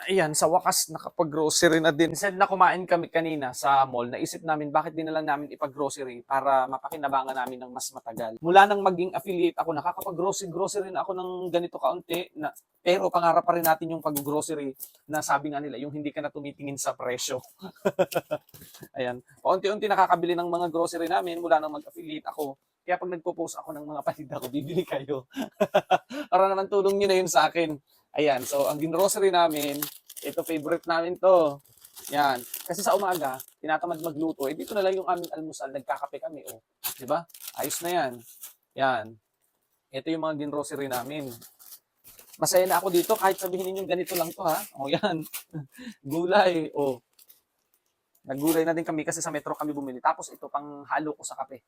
Ayan, sa wakas nakapag-grocery na din. Instead na kumain kami kanina sa mall, naisip namin bakit din na lang namin ipag-grocery para mapakinabangan namin ng mas matagal. Mula nang maging affiliate ako, nakakapag-grocery na ako ng ganito kaunti, pero pangarap pa rin natin yung pag-grocery na sabi nga nila, yung hindi ka na tumitingin sa presyo. Ayan, paunti-unti nakakabili ng mga grocery namin mula nang mag-affiliate ako. Kaya pag nagpo-post ako ng mga paninda ko, bibili kayo. Para naman tulong nyo na yun sa akin. Ayan, so ang grocery namin, ito favorite namin to. Yan. Kasi sa umaga, tinatamad magluto. Dito na lang yung aming almusal, nagkakape kami. Oh. Di ba? Ayos na yan. Yan. Ito yung mga grocery namin. Masaya na ako dito kahit sabihin niyo ganito lang to ha. O yan. Gulay. O. Naggulay na din kami kasi sa metro kami bumili. Tapos ito pang halo ko sa kape.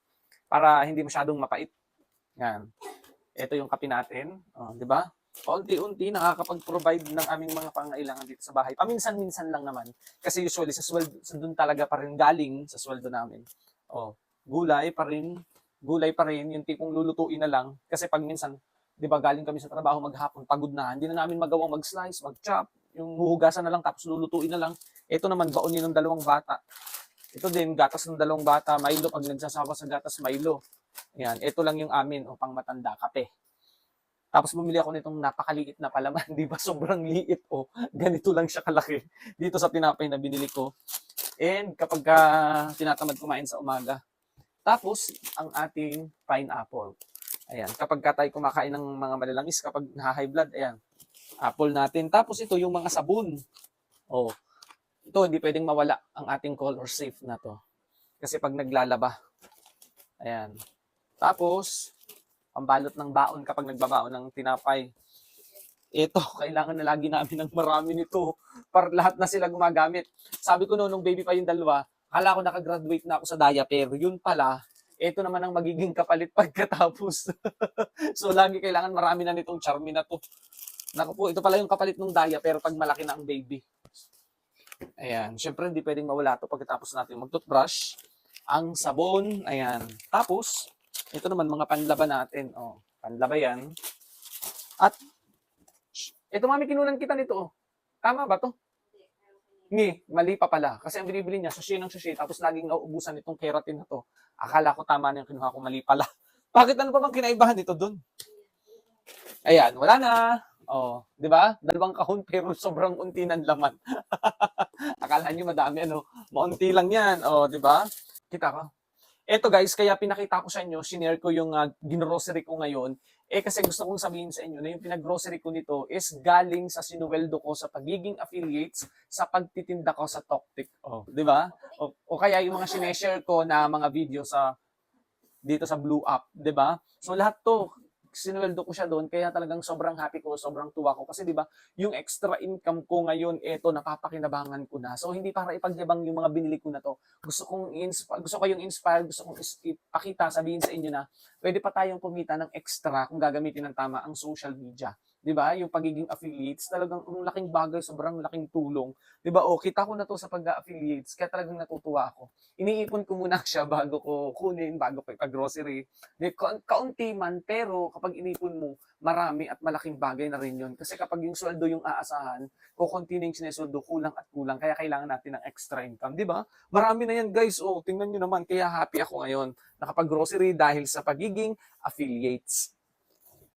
Para hindi masyadong mapait. Yan. Ito yung kape natin. O, di ba? Paunti-unti nakakapag-provide ng aming mga pangailangan dito sa bahay. Paminsan-minsan lang naman. Kasi usually sa sweldo, doon talaga pa rin galing sa sweldo namin. Oh, gulay pa rin. Gulay pa rin, yung tipong lulutuin na lang. Kasi pag minsan, di ba galing kami sa trabaho maghapon, pagod na. Hindi na namin magawang mag-slice, mag-chop. Yung huhugasan na lang tapos lulutuin na lang. Ito naman, baon yun ng dalawang bata. Ito din, gatas ng dalawang bata. Milo, pag nagsasawa sa gatas, Milo. Ayan, ito lang yung amin, o pang matanda, kape. Tapos bumili ako nitong napakaliit na palaman, di ba? Sobrang liit o ganito lang siya kalaki dito sa tinapay na binili ko. And kapag tinatamad kumain sa umaga. Tapos ang ating pineapple. Ayan, kapag tayo kumakain ng mga malalangis, kapag high blood, ayan, apple natin. Tapos ito yung mga sabon. Oh, ito hindi pwedeng mawala ang ating color safe na to. Kasi pag naglalaba, ayan. Tapos, pambalot ng baon kapag nagbabaon ng tinapay. Ito, kailangan na lagi namin ng marami nito para lahat na sila gumagamit. Sabi ko nung baby pa yung dalawa, akala ko nakagraduate na ako sa diaper. Yun pala, ito naman ang magiging kapalit pagkatapos. So, lagi kailangan marami na nitong charmi na to. Naku po, ito pala yung kapalit ng diaper pag malaki na ang baby. Ayan, syempre hindi pwedeng mawala to pagkatapos natin mag-toothbrush. Ang sabon, ayan. Tapos, ito naman mga panlaba natin. Oh, panlaba yan. At ito mami, kinunan kita nito. Oh. Tama ba to? Hindi, mali pa pala. Kasi ang binibili niya, sachet ng sachet, tapos laging nauubusan itong keratin na to. Akala ko tama na yung kinuha ko, mali pala. Bakit ano pa bang kinaibahan nito dun? Ayan, wala na. Oh, 'di ba? Dalawang kahon pero sobrang unti ng laman. Akala niyo madami ano, maunti lang 'yan. Oh, 'di ba? Kita ko. Eto guys, kaya pinakita ko sa inyo, shinare ko yung ginrocery ko ngayon. Kasi gusto kong sabihin sa inyo na yung pinag-grocery ko nito is galing sa sinuweldo ko sa pagiging affiliates sa pagtitinda ko sa Toktik. Oh, di ba? O kaya yung mga sineshare ko na mga video sa dito sa Blue App, di ba? So lahat to, sinuweldo ko siya doon, kaya talagang sobrang happy ko, sobrang tuwa ko. Kasi di ba, yung extra income ko ngayon, eto, napapakinabangan ko na. So hindi para ipagyabang yung mga binili ko na to. Gusto ko yung inspire, gusto kong ipakita, sabihin sa inyo na pwede pa tayong kumita ng extra kung gagamitin ng tama ang social media. 'Di ba? Yung pagiging affiliates, talagang ang laking bagay, sobrang laking tulong. 'Di ba? O kita ko na to sa pag-affiliates, kaya talagang natutuwa ako. Iniipon ko muna siya bago ko kunin, bago ko ipag-grocery. Kaunti man, pero kapag inipon mo, marami at malaking bagay na rin yun. Kasi kapag yung sweldo yung aasahan, kukunti na yung sinesweldo, kulang at kulang. Kaya kailangan natin ng extra income. Di ba? Marami na yan guys. O, tingnan nyo naman. Kaya happy ako ngayon. Nakapag-grocery dahil sa pagiging affiliates.